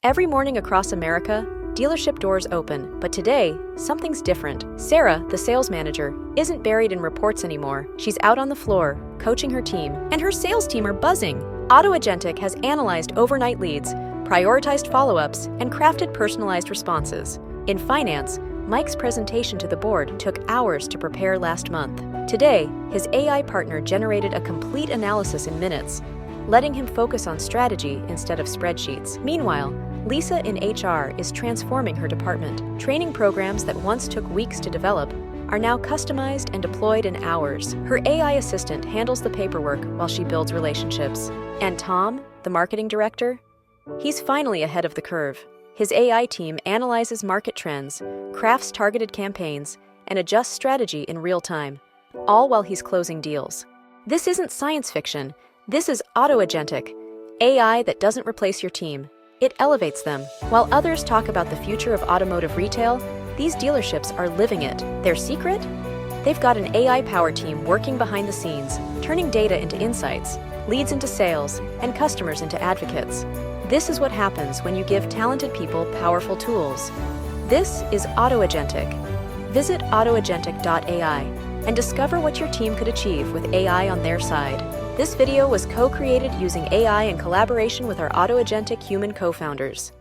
Every morning across America, dealership doors open, but today, something's different. Sarah, the sales manager, isn't buried in reports anymore. She's out on the floor, coaching her team, and her sales team are buzzing. Auto Agentic has analyzed overnight leads, prioritized follow-ups, and crafted personalized responses. In finance, Mike's presentation to the board took hours to prepare last month. Today, his AI partner generated a complete analysis in minutes, letting him focus on strategy instead of spreadsheets. Meanwhile, Lisa in HR is transforming her department. Training programs that once took weeks to develop are now customized and deployed in hours. Her AI assistant handles the paperwork while she builds relationships. And Tom, the marketing director? He's finally ahead of the curve. His AI team analyzes market trends, crafts targeted campaigns, and adjusts strategy in real time, all while he's closing deals. This isn't science fiction. This is Auto Agentic, AI that doesn't replace your team. It elevates them. While others talk about the future of automotive retail, these dealerships are living it. Their secret? They've got an AI-powered team working behind the scenes, turning data into insights, leads into sales, and customers into advocates. This is what happens when you give talented people powerful tools. This is Auto Agentic. Visit autoagentic.ai and discover what your team could achieve with AI on their side. This video was co-created using AI in collaboration with our Auto Agentic human co-founders.